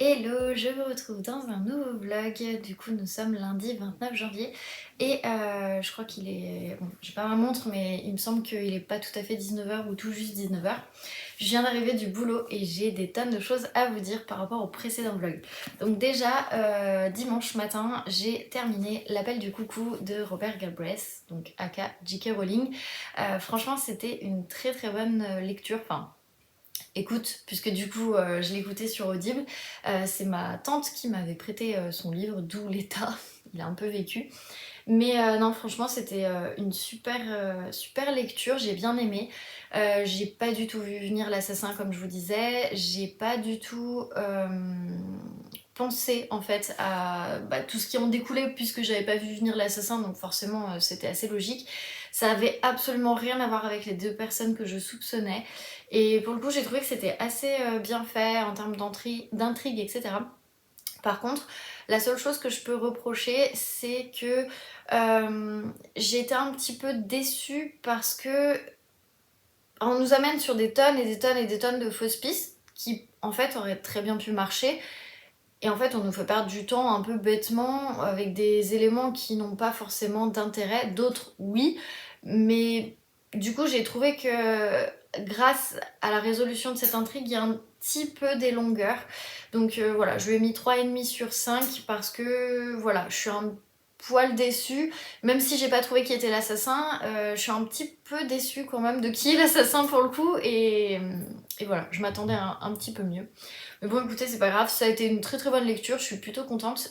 Hello, je vous retrouve dans un nouveau vlog. Du coup, nous sommes lundi 29 janvier et je crois qu'il est... Bon, j'ai pas ma montre, mais il me semble qu'il est pas tout à fait 19h ou tout juste 19h. Je viens d'arriver du boulot et j'ai des tonnes de choses à vous dire par rapport au précédent vlog. Donc déjà, dimanche matin, j'ai terminé L'appel du coucou de Robert Galbraith, donc aka J.K. Rowling. Franchement, c'était une très très bonne lecture. Enfin, écoute, puisque du coup je l'écoutais sur Audible, c'est ma tante qui m'avait prêté son livre, d'où l'état, il a un peu vécu. Mais non, franchement, c'était une super lecture, j'ai bien aimé. J'ai pas du tout vu venir l'assassin, comme je vous disais. J'ai pas du tout pensé en fait à tout ce qui en découlait, puisque j'avais pas vu venir l'assassin, donc forcément c'était assez logique. Ça avait absolument rien à voir avec les deux personnes que je soupçonnais. Et pour le coup, j'ai trouvé que c'était assez bien fait en termes d'intrigue, etc. Par contre, la seule chose que je peux reprocher, c'est que j'ai été un petit peu déçue parce que on nous amène sur des tonnes et des tonnes et des tonnes de fausses pistes qui en fait auraient très bien pu marcher. Et en fait, on nous fait perdre du temps un peu bêtement avec des éléments qui n'ont pas forcément d'intérêt. D'autres, oui. Mais du coup, j'ai trouvé que grâce à la résolution de cette intrigue, il y a un petit peu des longueurs. Donc voilà, je lui ai mis 3,5 sur 5 parce que voilà, je suis un poil déçue. Même si j'ai pas trouvé qui était l'assassin, je suis un petit peu déçue quand même de qui est l'assassin pour le coup. Et voilà, je m'attendais à un petit peu mieux. Mais bon, écoutez, c'est pas grave, ça a été une très très bonne lecture, je suis plutôt contente.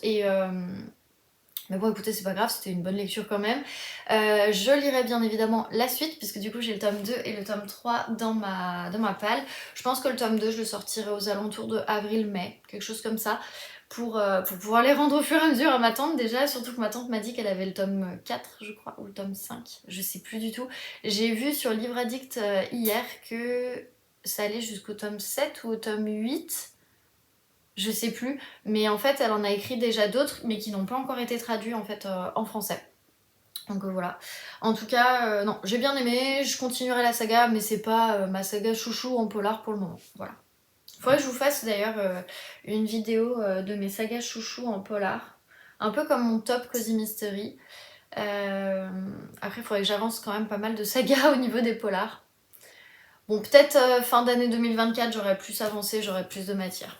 Mais bon, écoutez, c'est pas grave, c'était une bonne lecture quand même. Je lirai bien évidemment la suite, puisque du coup j'ai le tome 2 et le tome 3 dans ma palle. Je pense que le tome 2, je le sortirai aux alentours de avril-mai, quelque chose comme ça, pour pouvoir les rendre au fur et à mesure à ma tante déjà, surtout que ma tante m'a dit qu'elle avait le tome 4, je crois, ou le tome 5, je sais plus du tout. J'ai vu sur Livre Addict hier que ça allait jusqu'au tome 7 ou au tome 8. Je sais plus, mais en fait elle en a écrit déjà d'autres, mais qui n'ont pas encore été traduits en fait en français. Donc voilà. En tout cas, non, j'ai bien aimé, je continuerai la saga, mais c'est pas ma saga chouchou en polar pour le moment. Voilà. Faudrait que je vous fasse d'ailleurs une vidéo de mes sagas chouchou en polar, un peu comme mon top Cozy Mystery. Après, il faudrait que j'avance quand même pas mal de sagas au niveau des polars. Bon, peut-être fin d'année 2024, j'aurai plus avancé, j'aurai plus de matière.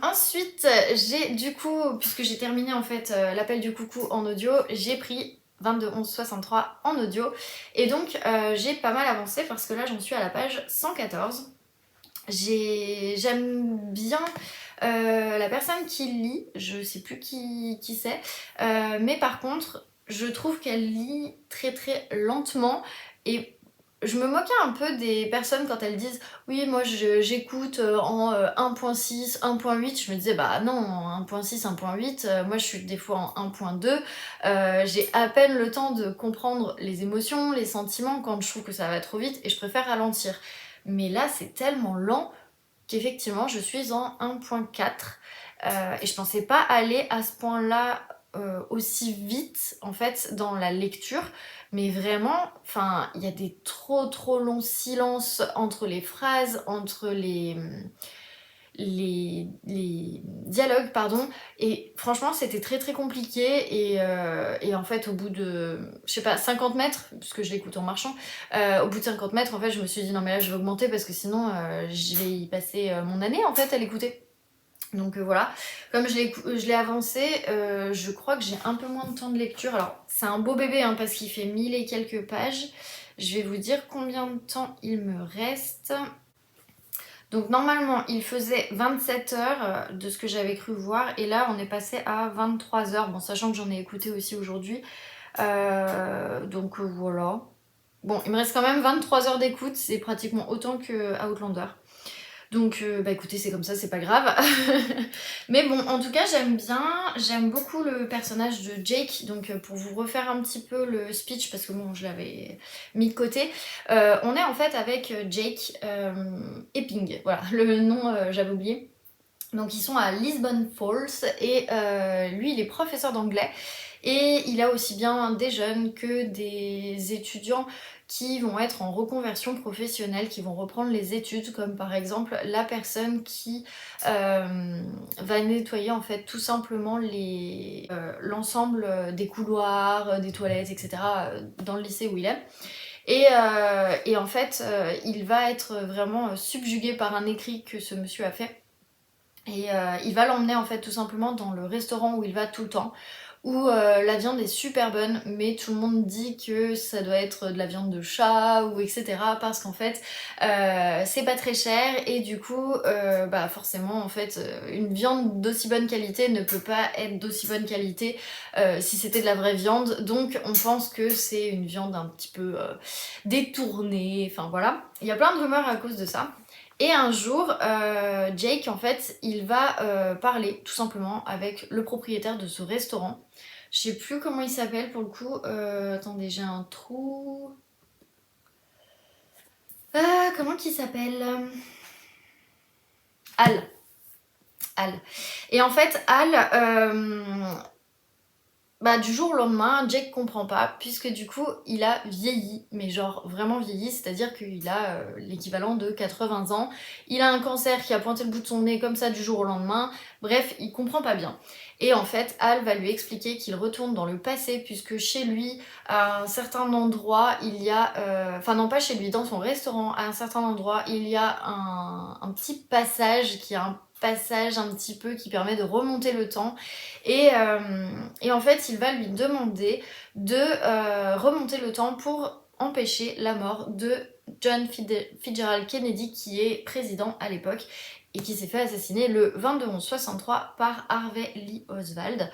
Ensuite, j'ai du coup, puisque j'ai terminé en fait l'appel du coucou en audio, j'ai pris 22 11 63 en audio. Et donc, j'ai pas mal avancé parce que là, j'en suis à la page 114. J'aime bien la personne qui lit, je sais plus qui c'est, mais par contre, je trouve qu'elle lit très très lentement et je me moquais un peu des personnes quand elles disent oui moi j'écoute en 1.6, 1.8, je me disais bah non, en 1.6, 1.8, moi je suis des fois en 1.2, j'ai à peine le temps de comprendre les émotions, les sentiments quand je trouve que ça va trop vite et je préfère ralentir. Mais là c'est tellement lent qu'effectivement je suis en 1.4 et je pensais pas aller à ce point là aussi vite en fait dans la lecture, mais vraiment enfin il y a des trop longs silences entre les phrases, entre les dialogues pardon, et franchement c'était très compliqué et en fait au bout de je sais pas 50 mètres puisque je l'écoute en marchant, au bout de 50 mètres en fait je me suis dit non mais là je vais augmenter parce que sinon je vais y passer mon année en fait à l'écouter. Donc voilà, comme je l'ai avancé, je crois que j'ai un peu moins de temps de lecture. Alors c'est un beau bébé hein, parce qu'il fait 1000 et quelques pages. Je vais vous dire combien de temps il me reste. Donc normalement il faisait 27 heures de ce que j'avais cru voir et là on est passé à 23 heures, bon sachant que j'en ai écouté aussi aujourd'hui. Donc voilà. Bon il me reste quand même 23 heures d'écoute, c'est pratiquement autant que Outlander. Donc bah écoutez c'est comme ça, c'est pas grave. Mais bon en tout cas j'aime bien, j'aime beaucoup le personnage de Jake. Donc pour vous refaire un petit peu le speech parce que bon je l'avais mis de côté, on est en fait avec Jake Epping, voilà le nom j'avais oublié. Donc ils sont à Lisbon Falls et lui il est professeur d'anglais et il a aussi bien des jeunes que des étudiants qui vont être en reconversion professionnelle, qui vont reprendre les études, comme par exemple la personne qui va nettoyer en fait tout simplement l'ensemble des couloirs, des toilettes, etc. Dans le lycée où il est. Et en fait, il va être vraiment subjugué par un écrit que ce monsieur a fait. Et il va l'emmener en fait tout simplement dans le restaurant où il va tout le temps, où la viande est super bonne, mais tout le monde dit que ça doit être de la viande de chat ou etc. parce qu'en fait c'est pas très cher et du coup bah forcément en fait une viande d'aussi bonne qualité ne peut pas être d'aussi bonne qualité si c'était de la vraie viande, donc on pense que c'est une viande un petit peu détournée, enfin voilà. Il y a plein de rumeurs à cause de ça. Et un jour, Jake, en fait, il va parler tout simplement avec le propriétaire de ce restaurant. Je sais plus comment il s'appelle pour le coup. Attendez, j'ai un trou. Comment qu'il s'appelle? Al. Al. Et en fait, Al, bah, du jour au lendemain, Jake comprend pas, puisque du coup, il a vieilli, mais genre vraiment vieilli, c'est-à-dire qu'il a l'équivalent de 80 ans. Il a un cancer qui a pointé le bout de son nez comme ça du jour au lendemain. Bref, il comprend pas bien. Et en fait, Al va lui expliquer qu'il retourne dans le passé, puisque chez lui, à un certain endroit, il y a... Enfin non, pas chez lui, dans son restaurant, à un certain endroit, il y a un petit passage qui est un passage un petit peu qui permet de remonter le temps. Et en fait, il va lui demander de remonter le temps pour empêcher la mort de John Fitzgerald Kennedy, qui est président à l'époque et qui s'est fait assassiner le 22/11/63 par Harvey Lee Oswald.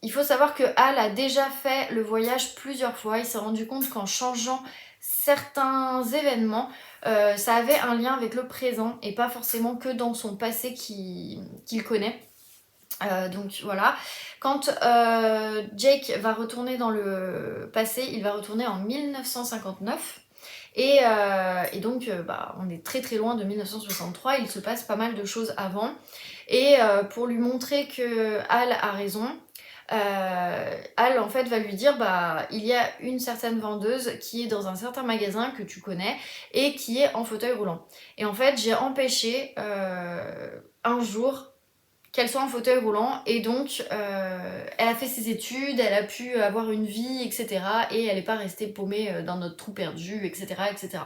Il faut savoir que Hal a déjà fait le voyage plusieurs fois. Il s'est rendu compte qu'en changeant certains événements, ça avait un lien avec le présent et pas forcément que dans son passé qu'il connaît. Donc voilà, quand Jake va retourner dans le passé, il va retourner en 1959 et donc bah, on est très très loin de 1963, il se passe pas mal de choses avant et pour lui montrer que Hal a raison, Hal en fait va lui dire bah il y a une certaine vendeuse qui est dans un certain magasin que tu connais et qui est en fauteuil roulant. Et en fait j'ai empêché un jour qu'elle soit en fauteuil roulant et donc elle a fait ses études, elle a pu avoir une vie, etc. Et elle n'est pas restée paumée dans notre trou perdu, etc. etc.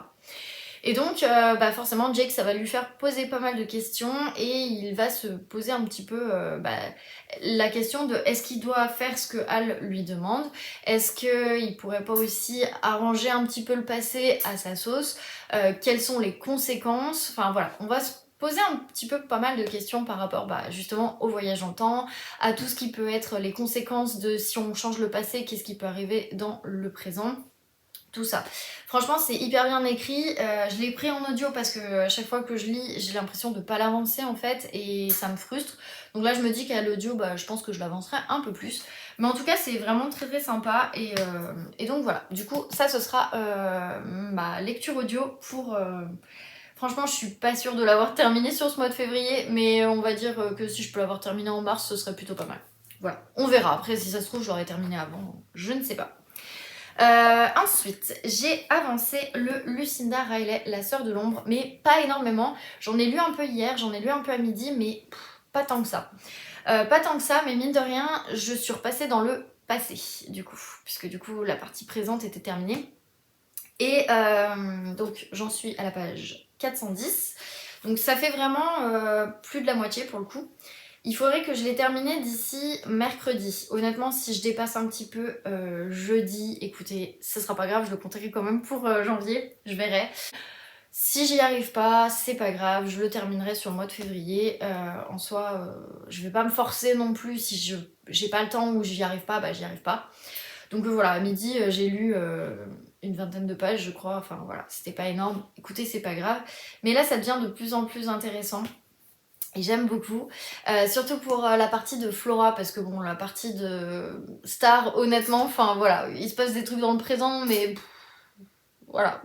Et donc bah forcément Jake ça va lui faire poser pas mal de questions et il va se poser un petit peu bah, la question de est-ce qu'il doit faire ce que Hal lui demande, est-ce qu'il pourrait pas aussi arranger un petit peu le passé à sa sauce, quelles sont les conséquences, enfin voilà, on va se poser un petit peu pas mal de questions par rapport bah, justement au voyage dans le temps, à tout ce qui peut être les conséquences de si on change le passé, qu'est-ce qui peut arriver dans le présent. Tout ça. Franchement, c'est hyper bien écrit. Je l'ai pris en audio parce que à chaque fois que je lis, j'ai l'impression de pas l'avancer en fait et ça me frustre. Donc là, je me dis qu'à l'audio, bah, je pense que je l'avancerai un peu plus. Mais en tout cas, c'est vraiment très très sympa et donc voilà. Du coup, ça, ce sera ma lecture audio pour... Franchement, je suis pas sûre de l'avoir terminé sur ce mois de février, mais on va dire que si je peux l'avoir terminé en mars, ce serait plutôt pas mal. Voilà, on verra. Après, si ça se trouve, je l'aurais terminé avant. Je ne sais pas. Ensuite, j'ai avancé le Lucinda Riley, la sœur de l'ombre, mais pas énormément. J'en ai lu un peu hier, j'en ai lu un peu à midi, mais pas tant que ça. Pas tant que ça, mais mine de rien, je suis repassée dans le passé, du coup, puisque du coup, la partie présente était terminée. Et donc, j'en suis à la page 410. Donc, ça fait vraiment plus de la moitié pour le coup. Il faudrait que je l'ai terminé d'ici mercredi. Honnêtement, si je dépasse un petit peu jeudi, écoutez, ce sera pas grave, je le compterai quand même pour janvier, je verrai. Si j'y arrive pas, c'est pas grave, je le terminerai sur le mois de février. En soi, je vais pas me forcer non plus, si j'ai pas le temps ou j'y arrive pas, bah j'y arrive pas. Donc voilà, à midi, j'ai lu une vingtaine de pages, je crois, enfin voilà, c'était pas énorme. Écoutez, c'est pas grave. Mais là, ça devient de plus en plus intéressant. Et j'aime beaucoup, surtout pour la partie de Flora, parce que bon, la partie de Star, honnêtement, enfin voilà, il se passe des trucs dans le présent, mais voilà,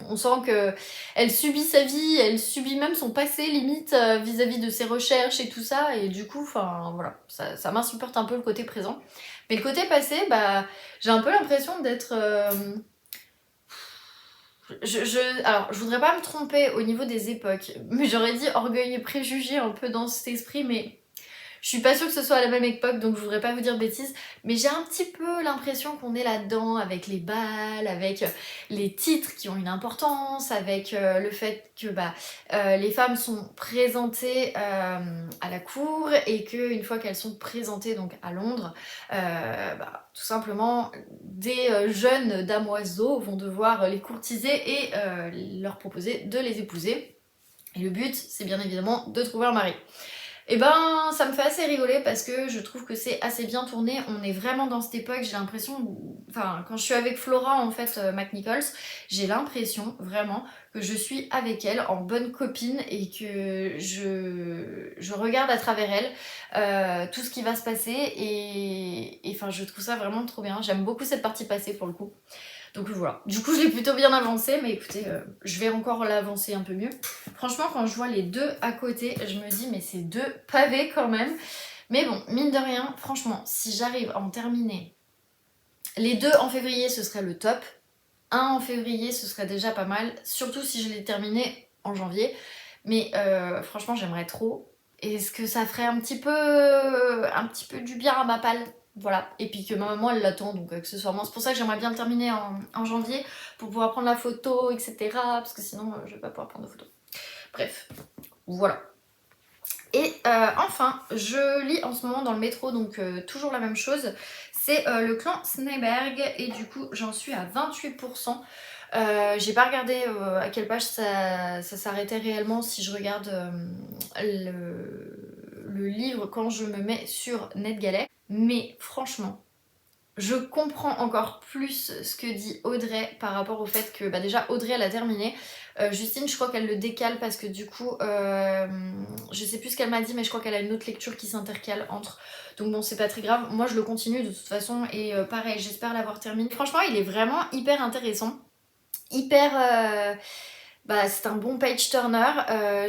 on sent que elle subit sa vie, elle subit même son passé limite vis-à-vis de ses recherches et tout ça, et du coup, enfin voilà, ça m'insupporte un peu le côté présent. Mais le côté passé, bah, j'ai un peu l'impression d'être Alors, je voudrais pas me tromper au niveau des époques, mais j'aurais dit orgueil et préjugé un peu dans cet esprit, mais je suis pas sûre que ce soit à la même époque, donc je voudrais pas vous dire de bêtises, mais j'ai un petit peu l'impression qu'on est là-dedans avec les balles, avec les titres qui ont une importance, avec le fait que les femmes sont présentées à la cour et qu'une fois qu'elles sont présentées donc à Londres, tout simplement des jeunes damoiseaux vont devoir les courtiser et leur proposer de les épouser. Et le but, c'est bien évidemment de trouver un mari. Et ben ça me fait assez rigoler parce que je trouve que c'est assez bien tourné, on est vraiment dans cette époque, j'ai l'impression, enfin quand je suis avec Flora en fait, McNichols, j'ai l'impression vraiment que je suis avec elle en bonne copine et que je regarde à travers elle tout ce qui va se passer et enfin je trouve ça vraiment trop bien, j'aime beaucoup cette partie passée pour le coup. Donc voilà, du coup je l'ai plutôt bien avancé, mais écoutez, je vais encore l'avancer un peu mieux. Franchement, quand je vois les deux à côté, je me dis mais c'est deux pavés quand même. Mais bon, mine de rien, franchement, si j'arrive à en terminer les deux en février, ce serait le top. Un en février, ce serait déjà pas mal, surtout si je l'ai terminé en janvier. Mais franchement, j'aimerais trop. Est-ce que ça ferait un petit peu du bien à ma palle? Voilà, et puis que ma maman elle l'attend donc accessoirement. C'est pour ça que j'aimerais bien le terminer en janvier pour pouvoir prendre la photo, etc. Parce que sinon je vais pas pouvoir prendre de photo. Bref, voilà. Et enfin, je lis en ce moment dans le métro, donc toujours la même chose. C'est le clan Sneberg et du coup j'en suis à 28%. J'ai pas regardé à quelle page ça s'arrêtait réellement si je regarde le livre quand je me mets sur NetGalley. Mais franchement, je comprends encore plus ce que dit Audrey par rapport au fait que déjà Audrey elle a terminé. Justine je crois qu'elle le décale parce que du coup je sais plus ce qu'elle m'a dit mais je crois qu'elle a une autre lecture qui s'intercale entre. Donc bon c'est pas très grave, moi je le continue de toute façon et pareil j'espère l'avoir terminé. Franchement il est vraiment hyper intéressant. Hyper... c'est un bon page turner.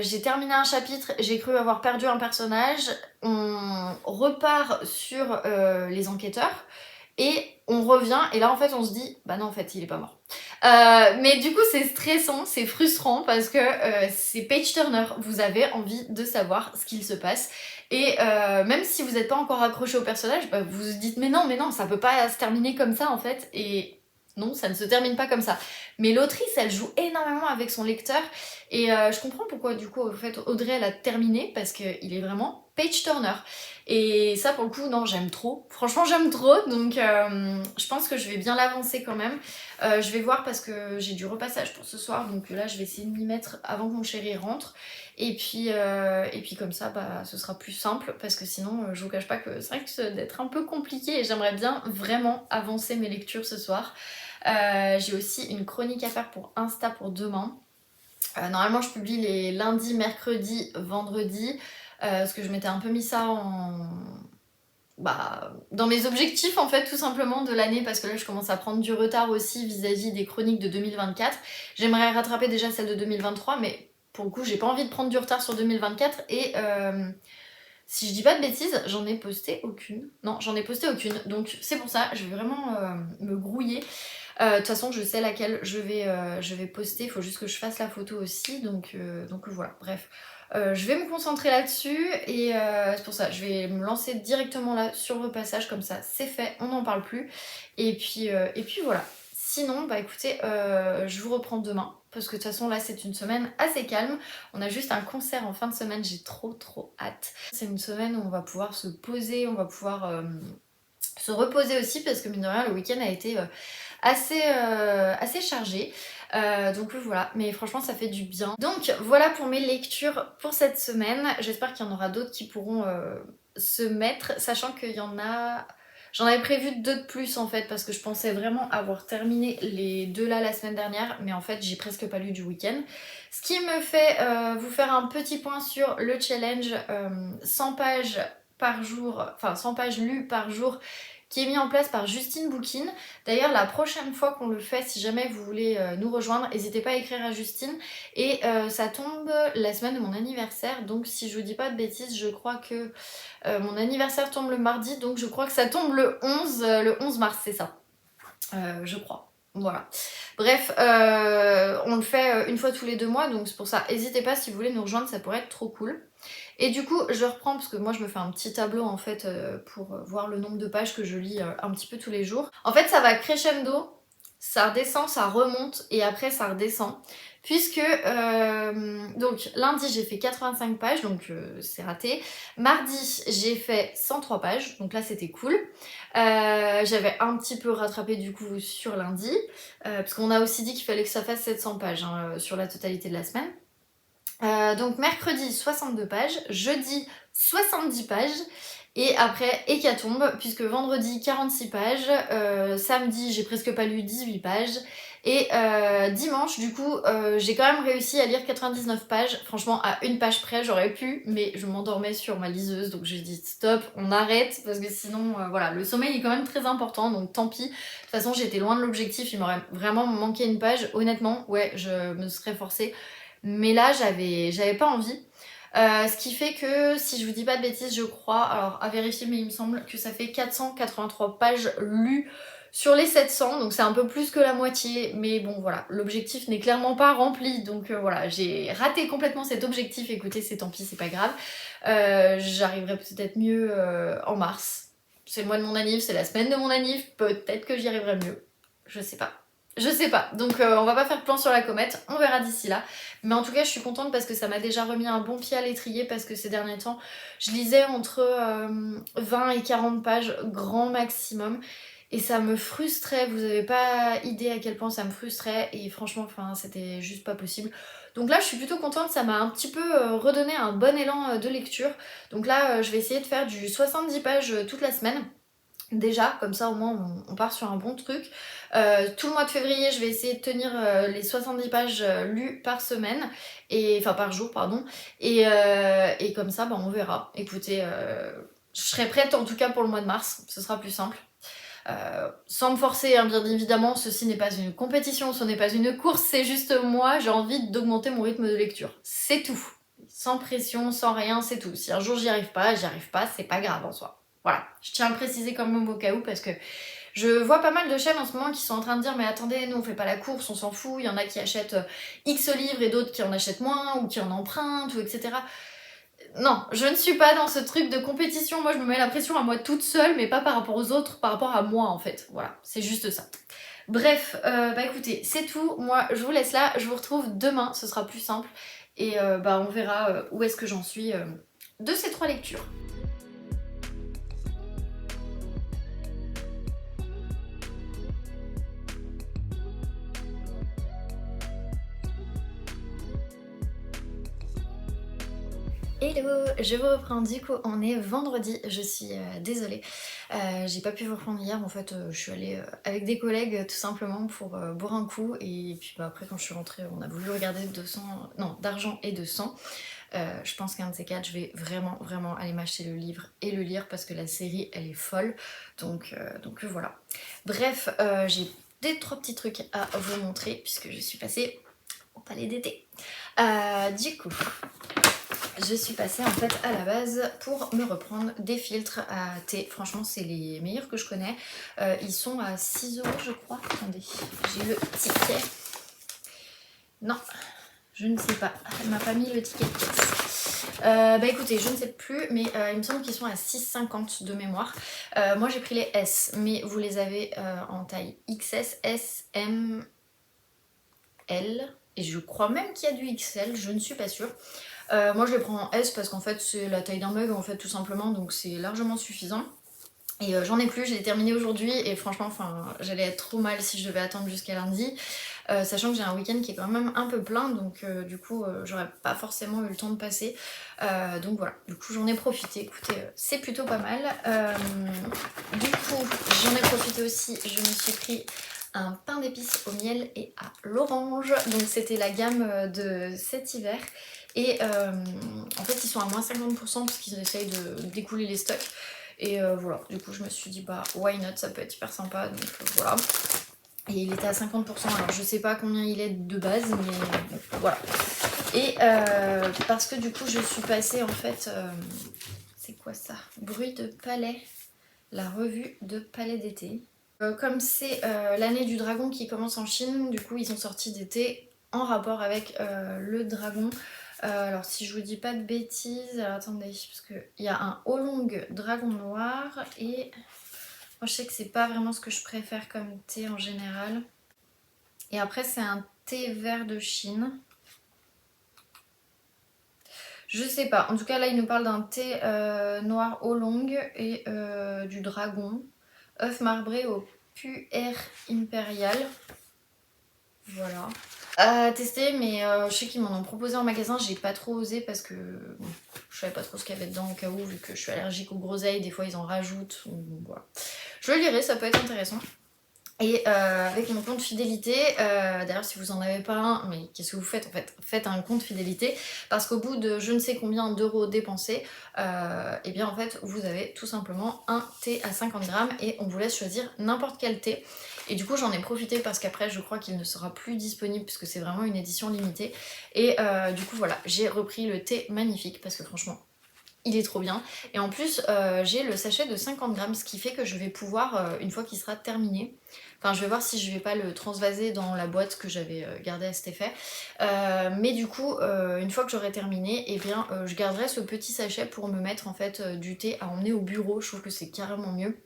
J'ai terminé un chapitre, j'ai cru avoir perdu un personnage. On repart sur les enquêteurs. Et on revient, et là en fait on se dit, bah non en fait il est pas mort. Mais du coup c'est stressant, c'est frustrant parce que c'est page turner, vous avez envie de savoir ce qu'il se passe. Et même si vous n'êtes pas encore accroché au personnage, vous vous dites mais non, ça peut pas se terminer comme ça en fait. Et non, ça ne se termine pas comme ça. Mais l'autrice, elle joue énormément avec son lecteur. Et je comprends pourquoi, du coup, en fait, Audrey, elle a terminé. Parce qu'il est vraiment page-turner. Et ça, pour le coup, non, j'aime trop. Franchement, j'aime trop. Donc, je pense que je vais bien l'avancer quand même. Je vais voir parce que j'ai du repassage pour ce soir. Donc là, je vais essayer de m'y mettre avant que mon chéri rentre. Et puis comme ça, ce sera plus simple. Parce que sinon, je vous cache pas que c'est vrai que ça va être un peu compliqué. Et j'aimerais bien vraiment avancer mes lectures ce soir. J'ai aussi une chronique à faire pour Insta pour demain. Normalement je publie les lundis, mercredis, vendredis. Parce que je m'étais un peu mis ça dans mes objectifs en fait tout simplement de l'année parce que là je commence à prendre du retard aussi vis-à-vis des chroniques de 2024. J'aimerais rattraper déjà celle de 2023 mais pour le coup j'ai pas envie de prendre du retard sur 2024 et si je dis pas de bêtises, j'en ai posté aucune. Non, j'en ai posté aucune. Donc c'est pour ça, je vais vraiment me grouiller. De toute façon, je sais laquelle je vais poster. Il faut juste que je fasse la photo aussi. Donc voilà, bref. Je vais me concentrer là-dessus et c'est pour ça, je vais me lancer directement là sur le passage. Comme ça, c'est fait, on n'en parle plus. Et puis voilà. Sinon, écoutez, je vous reprends demain. Parce que de toute façon, là, c'est une semaine assez calme. On a juste un concert en fin de semaine. J'ai trop hâte. C'est une semaine où on va pouvoir se poser, on va pouvoir se reposer aussi. Parce que mine de rien, le week-end a été assez chargé. Donc voilà, mais franchement ça fait du bien. Donc voilà pour mes lectures pour cette semaine. J'espère qu'il y en aura d'autres qui pourront se mettre, sachant qu'il y en a... J'en avais prévu deux de plus en fait, parce que je pensais vraiment avoir terminé les deux là la semaine dernière, mais en fait j'ai presque pas lu du week-end. Ce qui me fait vous faire un petit point sur le challenge 100 pages par jour, enfin 100 pages lues par jour, qui est mis en place par Justine Bookin. D'ailleurs, la prochaine fois qu'on le fait, si jamais vous voulez nous rejoindre, n'hésitez pas à écrire à Justine. Et ça tombe la semaine de mon anniversaire, donc si je vous dis pas de bêtises, je crois que mon anniversaire tombe le mardi, donc je crois que ça tombe le 11 mars, c'est ça. Je crois. Voilà. Bref, on le fait une fois tous les 2 mois, donc c'est pour ça, n'hésitez pas si vous voulez nous rejoindre, ça pourrait être trop cool. Et du coup, je reprends parce que moi je me fais un petit tableau en fait pour voir le nombre de pages que je lis un petit peu tous les jours. En fait, ça va crescendo, ça redescend, ça remonte et après ça redescend. Puisque, donc lundi j'ai fait 85 pages, donc c'est raté. Mardi j'ai fait 103 pages, donc là c'était cool. J'avais un petit peu rattrapé du coup sur lundi, parce qu'on a aussi dit qu'il fallait que ça fasse 700 pages hein, sur la totalité de la semaine. Donc mercredi 62 pages, jeudi 70 pages, et après hécatombe, puisque vendredi 46 pages, samedi j'ai presque pas lu 18 pages, et dimanche du coup j'ai quand même réussi à lire 99 pages, franchement à une page près j'aurais pu, mais je m'endormais sur ma liseuse, donc j'ai dit stop, on arrête, parce que sinon voilà, le sommeil est quand même très important, donc tant pis. De toute façon j'étais loin de l'objectif, il m'aurait vraiment manqué une page, honnêtement, ouais, je me serais forcée. Mais là, j'avais pas envie. Ce qui fait que, si je vous dis pas de bêtises, je crois, alors à vérifier, mais il me semble que ça fait 483 pages lues sur les 700, donc c'est un peu plus que la moitié, mais bon voilà, l'objectif n'est clairement pas rempli, donc voilà, j'ai raté complètement cet objectif, écoutez, c'est tant pis, c'est pas grave. J'arriverai peut-être mieux en mars. C'est le mois de mon anniv, c'est la semaine de mon anniv, peut-être que j'y arriverai mieux, je sais pas. Je sais pas, donc on va pas faire plan sur la comète, on verra d'ici là. Mais en tout cas je suis contente parce que ça m'a déjà remis un bon pied à l'étrier, parce que ces derniers temps je lisais entre 20 et 40 pages grand maximum. Et ça me frustrait, vous avez pas idée à quel point ça me frustrait, et franchement enfin c'était juste pas possible. Donc là je suis plutôt contente, ça m'a un petit peu redonné un bon élan de lecture. Donc là je vais essayer de faire du 70 pages toute la semaine. Déjà, comme ça au moins on part sur un bon truc. Tout le mois de février, je vais essayer de tenir les 70 pages lues par semaine, enfin par jour, pardon. Et comme ça, on verra. Écoutez, je serai prête en tout cas pour le mois de mars, ce sera plus simple. Sans me forcer, hein, bien évidemment, ceci n'est pas une compétition, ce n'est pas une course, c'est juste moi, j'ai envie d'augmenter mon rythme de lecture. C'est tout. Sans pression, sans rien, c'est tout. Si un jour j'y arrive pas, c'est pas grave en soi. Voilà, je tiens à le préciser quand même au cas où, parce que je vois pas mal de chaînes en ce moment qui sont en train de dire mais attendez, nous on fait pas la course, on s'en fout, il y en a qui achètent X livres et d'autres qui en achètent moins, ou qui en empruntent, ou etc. Non, je ne suis pas dans ce truc de compétition, moi je me mets la pression à moi toute seule, mais pas par rapport aux autres, par rapport à moi en fait, voilà, c'est juste ça. Bref, écoutez, c'est tout, moi je vous laisse là, je vous retrouve demain, ce sera plus simple, et on verra où est-ce que j'en suis de ces 3 lectures. Hello, je vous reprends, du coup on est vendredi, je suis désolée, j'ai pas pu vous reprendre hier, en fait je suis allée avec des collègues tout simplement pour boire un coup, et puis après quand je suis rentrée on a voulu regarder d'argent et de sang. Je pense qu'un de ces 4 je vais vraiment aller m'acheter le livre et le lire, parce que la série elle est folle, donc voilà. Bref, j'ai 3 petits trucs à vous montrer puisque je suis passée au palais d'été. Du coup, je suis passée en fait à la base pour me reprendre des filtres à thé. Franchement c'est les meilleurs que je connais. Ils sont à 6 € je crois. Attendez, j'ai le ticket. Non, je ne sais pas. Elle m'a pas mis le ticket de caisse. Écoutez, je ne sais plus, mais il me semble qu'ils sont à 6,50 de mémoire. Moi j'ai pris les S, mais vous les avez en taille XS, S, M, L. Et je crois même qu'il y a du XL, je ne suis pas sûre. Moi je les prends en S parce qu'en fait c'est la taille d'un mug en fait tout simplement, donc c'est largement suffisant. Et j'en ai plus, je l'ai terminé aujourd'hui et franchement j'allais être trop mal si je devais attendre jusqu'à lundi, sachant que j'ai un week-end qui est quand même un peu plein, donc du coup j'aurais pas forcément eu le temps de passer, donc voilà, du coup j'en ai profité. Écoutez, c'est plutôt pas mal. Du coup j'en ai profité aussi, je me suis pris un pain d'épices au miel et à l'orange, donc c'était la gamme de cet hiver. Et en fait ils sont à moins 50% parce qu'ils essayent d'écouler les stocks. Et voilà, du coup je me suis dit why not, ça peut être hyper sympa, donc voilà. Et il était à 50%, alors je sais pas combien il est de base, mais voilà. Et parce que du coup je suis passée en fait, c'est quoi ça? Bruit de palais, la revue de palais d'été. Comme c'est l'année du dragon qui commence en Chine, du coup ils ont sorti des thés en rapport avec le dragon. Alors si je vous dis pas de bêtises, alors attendez, parce qu'il y a un oolong dragon noir et moi je sais que c'est pas vraiment ce que je préfère comme thé en général. Et après c'est un thé vert de Chine. Je sais pas, en tout cas là il nous parle d'un thé noir oolong et du dragon. œuf marbré au puer impérial. Voilà. À tester, mais je sais qu'ils m'en ont proposé en magasin, j'ai pas trop osé parce que bon, je savais pas trop ce qu'il y avait dedans au cas où, vu que je suis allergique aux groseilles, des fois ils en rajoutent. Voilà. Je le lirai, ça peut être intéressant. Et avec mon compte fidélité, d'ailleurs si vous en avez pas un, mais qu'est-ce que vous faites en fait? Faites un compte fidélité, parce qu'au bout de je ne sais combien d'euros dépensés, et bien en fait vous avez tout simplement un thé à 50 grammes et on vous laisse choisir n'importe quel thé. Et du coup j'en ai profité parce qu'après je crois qu'il ne sera plus disponible puisque c'est vraiment une édition limitée. Et du coup voilà, j'ai repris le thé magnifique parce que franchement il est trop bien. Et en plus, j'ai le sachet de 50 grammes, ce qui fait que je vais pouvoir, une fois qu'il sera terminé, enfin je vais voir si je vais pas le transvaser dans la boîte que j'avais gardée à cet effet. Mais du coup, une fois que j'aurai terminé, eh bien, je garderai ce petit sachet pour me mettre en fait du thé à emmener au bureau. Je trouve que c'est carrément mieux.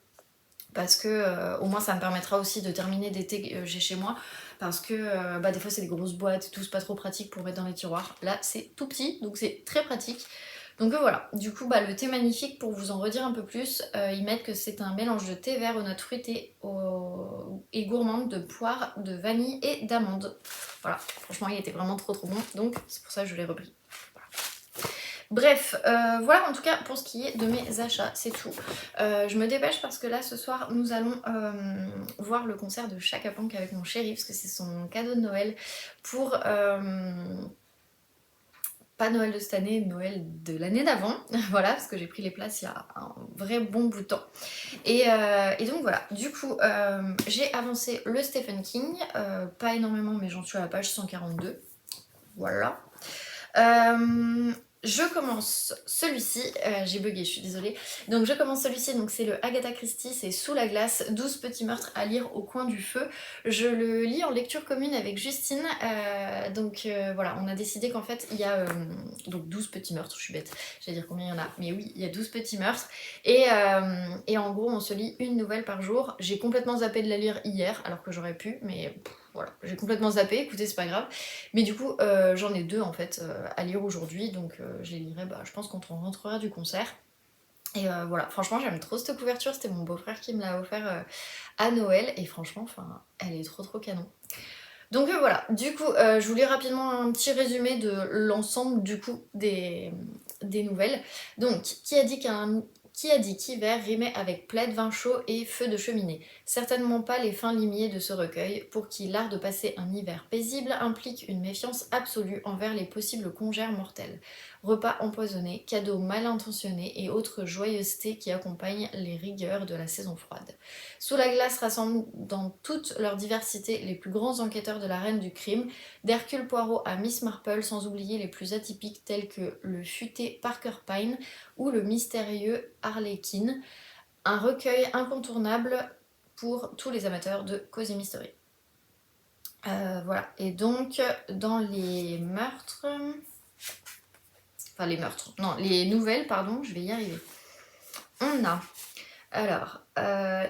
Parce que au moins ça me permettra aussi de terminer des thés que j'ai chez moi. Parce que bah, des fois c'est des grosses boîtes et tout, c'est pas trop pratique pour mettre dans les tiroirs. Là c'est tout petit, donc c'est très pratique. Donc voilà, du coup bah, le thé magnifique, pour vous en redire un peu plus, ils mettent que c'est un mélange de thé vert aux notes fruitées et gourmandes de poire, de vanille et d'amande. Voilà, franchement il était vraiment trop bon, donc c'est pour ça que je l'ai repris. Bref, voilà en tout cas pour ce qui est de mes achats, c'est tout. Je me dépêche parce que là ce soir nous allons voir le concert de Chaka Ponk avec mon chéri, parce que c'est son cadeau de Noël pour... pas Noël de cette année, Noël de l'année d'avant, voilà, parce que j'ai pris les places il y a un vrai bon bout de temps. Et donc voilà, du coup, j'ai avancé le Stephen King, pas énormément, mais j'en suis à la page 142, voilà. Je commence celui-ci, j'ai bugué, je suis désolée. Donc je commence celui-ci, donc c'est le Agatha Christie, c'est Sous la glace, 12 petits meurtres à lire au coin du feu. Je le lis en lecture commune avec Justine, donc voilà, on a décidé qu'en fait il y a donc 12 petits meurtres, je suis bête, j'allais dire combien il y en a, mais oui, il y a 12 petits meurtres, et en gros on se lit une nouvelle par jour. J'ai complètement zappé de la lire hier, alors que j'aurais pu, mais... Voilà, j'ai complètement zappé, écoutez, c'est pas grave. Mais du coup, j'en ai deux en fait à lire aujourd'hui, donc je les lirai, je pense, quand on rentrera du concert. Et voilà, franchement, j'aime trop cette couverture, c'était mon beau-frère qui me l'a offert à Noël, et franchement, elle est trop canon. Donc voilà, du coup, je vous lis rapidement un petit résumé de l'ensemble du coup des nouvelles. Donc, qui a dit qu'hiver rimait avec plaid, vin chaud et feu de cheminée? Certainement pas les fins limiers de ce recueil, pour qui l'art de passer un hiver paisible implique une méfiance absolue envers les possibles congères mortels. Repas empoisonnés, cadeaux mal intentionnés et autres joyeusetés qui accompagnent les rigueurs de la saison froide. Sous la glace rassemble dans toute leur diversité les plus grands enquêteurs de la reine du crime, d'Hercule Poirot à Miss Marple, sans oublier les plus atypiques tels que le futé Parker Pyne ou le mystérieux Harlequin. Un recueil incontournable pour tous les amateurs de Cozy Mystery. Voilà, et donc dans les meurtres... Enfin les nouvelles, pardon, je vais y arriver. On a... Alors,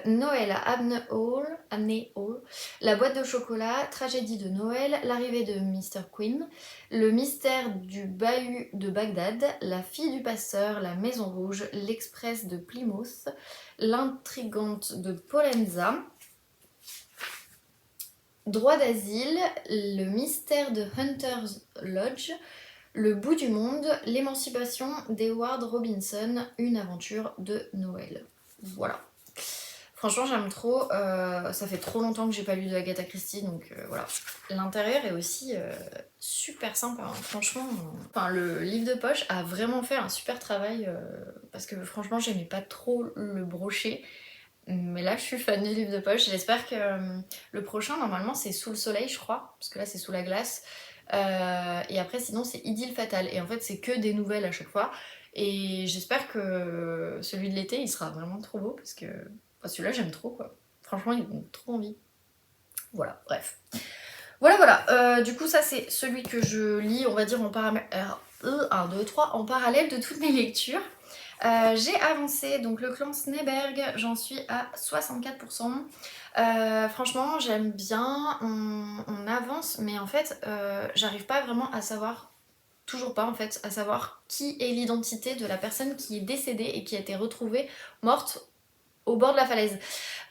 Noël à Abney Hall, la boîte de chocolat, tragédie de Noël, l'arrivée de Mr. Queen, le mystère du bahut de Bagdad, la fille du pasteur, la maison rouge, l'express de Plymouth, l'intrigante de Pollenza, droit d'asile, le mystère de Hunter's Lodge, le bout du monde, l'émancipation d'Edward Robinson, une aventure de Noël. Voilà. Franchement, j'aime trop. Ça fait trop longtemps que j'ai pas lu de Agatha Christie, donc voilà. L'intérieur est aussi super sympa, hein. Franchement, le livre de poche a vraiment fait un super travail, parce que franchement, j'aimais pas trop le brocher. Mais là, je suis fan du livre de poche. J'espère que le prochain, normalement, c'est Sous le soleil, je crois, parce que là, c'est Sous la glace. Et après, sinon, c'est Idylle fatale. Et en fait, c'est que des nouvelles à chaque fois. Et j'espère que celui de l'été, il sera vraiment trop beau, parce que celui-là, j'aime trop, quoi. Franchement, il me donne trop envie. Voilà, bref. Voilà. Du coup, ça, c'est celui que je lis, on va dire, en parallèle. 1, 2, 3, en parallèle de toutes mes lectures. J'ai avancé, donc le clan Sneberg, j'en suis à 64%. Franchement, j'aime bien, on avance, mais en fait, j'arrive pas vraiment à savoir, toujours pas en fait, à savoir qui est l'identité de la personne qui est décédée et qui a été retrouvée morte au bord de la falaise.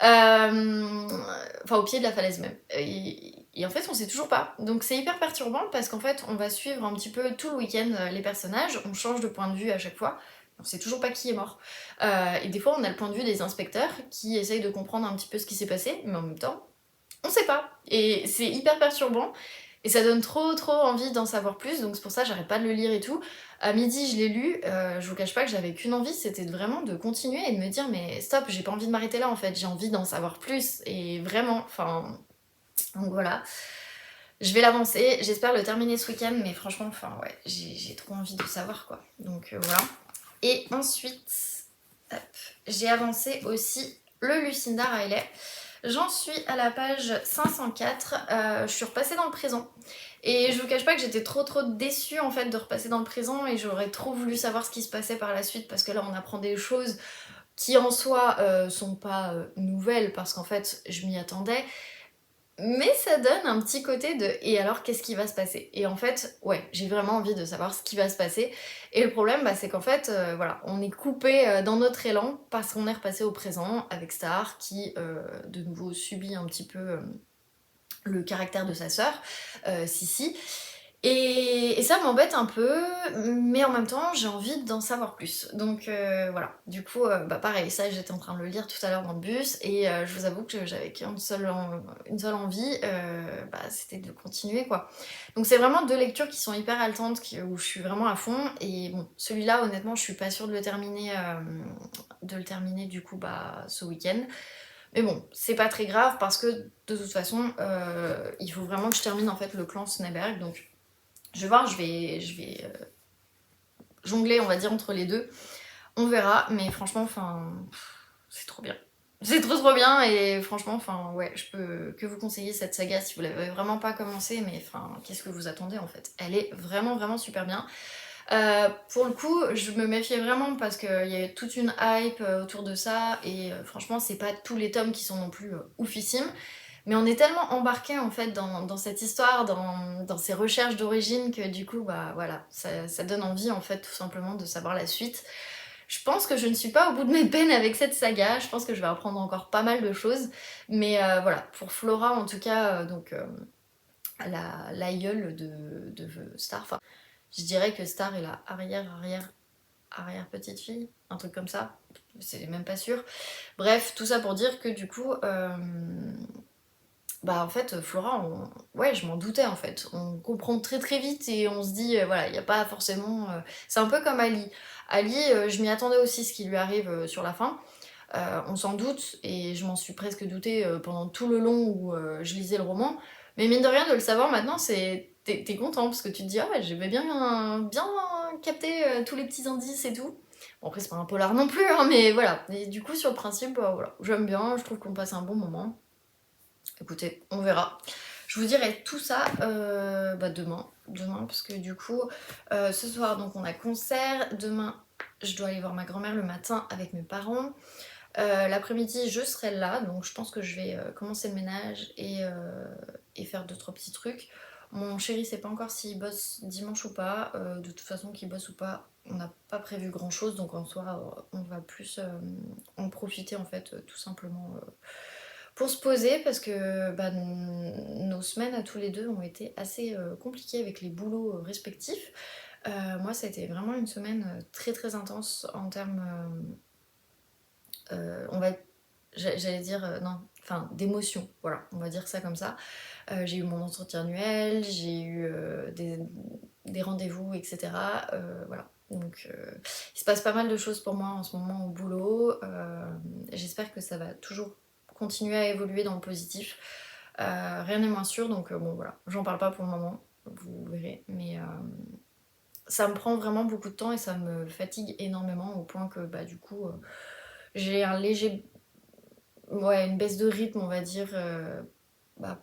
Enfin, au pied de la falaise même. Et en fait, on sait toujours pas. Donc c'est hyper perturbant parce qu'en fait, on va suivre un petit peu tout le week-end les personnages, on change de point de vue à chaque fois. On sait toujours pas qui est mort. Et des fois, on a le point de vue des inspecteurs qui essayent de comprendre un petit peu ce qui s'est passé, mais en même temps, on sait pas. Et c'est hyper perturbant. Et ça donne trop envie d'en savoir plus, donc c'est pour ça que j'arrête pas de le lire et tout. À midi, je l'ai lu, je vous cache pas que j'avais qu'une envie, c'était vraiment de continuer et de me dire mais stop, j'ai pas envie de m'arrêter là en fait, j'ai envie d'en savoir plus, et vraiment, enfin... Donc voilà. Je vais l'avancer, j'espère le terminer ce week-end, mais franchement, enfin ouais, j'ai trop envie de savoir quoi. Donc voilà. Et ensuite, hop, j'ai avancé aussi le Lucinda Riley. J'en suis à la page 504, je suis repassée dans le présent. Et je vous cache pas que j'étais trop déçue en fait de repasser dans le présent et j'aurais trop voulu savoir ce qui se passait par la suite parce que là on apprend des choses qui en soi sont pas nouvelles parce qu'en fait je m'y attendais. Mais ça donne un petit côté de et alors qu'est-ce qui va se passer? Et en fait, ouais, j'ai vraiment envie de savoir ce qui va se passer. Et le problème, bah, c'est qu'en fait, voilà, on est coupé dans notre élan parce qu'on est repassé au présent avec Star qui, de nouveau, subit un petit peu le caractère de sa sœur, Sissi. Et ça m'embête un peu, mais en même temps, j'ai envie d'en savoir plus. Donc voilà, du coup, bah pareil, ça j'étais en train de le lire tout à l'heure dans le bus, et je vous avoue que j'avais une seule envie, bah, c'était de continuer quoi. Donc c'est vraiment deux lectures qui sont hyper haletantes, où je suis vraiment à fond, et bon, celui-là, honnêtement, je suis pas sûre de le terminer du coup bah, ce week-end. Mais bon, c'est pas très grave parce que de toute façon, il faut vraiment que je termine en fait le clan Sneberg, donc je vais voir, je vais jongler, on va dire, entre les deux. On verra, mais franchement, enfin, c'est trop bien. C'est trop bien, et franchement, enfin, ouais, je peux que vous conseiller cette saga si vous l'avez vraiment pas commencé, mais enfin, qu'est-ce que vous attendez en fait? Elle est vraiment super bien. Pour le coup, je me méfiais vraiment parce qu'il y a toute une hype autour de ça, et franchement, c'est pas tous les tomes qui sont non plus oufissimes. Mais on est tellement embarqué en fait dans cette histoire, dans ces recherches d'origine, que du coup, bah voilà, ça donne envie en fait tout simplement de savoir la suite. Je pense que je ne suis pas au bout de mes peines avec cette saga, je pense que je vais apprendre encore pas mal de choses. Mais voilà, pour Flora en tout cas, donc l'aïeule de Star, enfin, je dirais que Star est la arrière petite fille, un truc comme ça, c'est même pas sûr. Bref, tout ça pour dire que du coup, bah en fait Flora, ouais, je m'en doutais en fait. On comprend très vite et on se dit, voilà, il n'y a pas forcément... C'est un peu comme Ali. Ali, je m'y attendais aussi ce qui lui arrive sur la fin. On s'en doute, et je m'en suis presque doutée pendant tout le long où je lisais le roman. Mais mine de rien, de le savoir maintenant, t'es content parce que tu te dis, ah ouais, j'avais bien capté tous les petits indices et tout. Bon, après, c'est pas un polar non plus, hein, mais voilà. Et du coup, sur le principe, bah, voilà, j'aime bien, je trouve qu'on passe un bon moment. Écoutez, on verra. Je vous dirai tout ça bah demain, parce que du coup, ce soir, donc on a concert. Demain, je dois aller voir ma grand-mère le matin avec mes parents. L'après-midi, je serai là, donc je pense que je vais commencer le ménage et faire 2-3 petits trucs. Mon chéri sait pas encore s'il bosse dimanche ou pas. De toute façon, qu'il bosse ou pas, on n'a pas prévu grand-chose, donc en soir, on va plus en profiter en fait, tout simplement pour se poser, parce que bah, nos semaines à tous les deux ont été assez compliquées avec les boulots respectifs. Moi, ça a été vraiment une semaine très intense en termes... on va... J'allais dire... non, enfin, d'émotions, voilà, on va dire ça comme ça. J'ai eu mon entretien annuel, j'ai eu des rendez-vous, etc. Voilà. Donc il se passe pas mal de choses pour moi en ce moment au boulot. J'espère que ça va toujours continuer à évoluer dans le positif. Rien n'est moins sûr, donc bon voilà, j'en parle pas pour le moment, vous verrez, mais ça me prend vraiment beaucoup de temps et ça me fatigue énormément au point que bah du coup j'ai un léger ouais, une baisse de rythme, on va dire,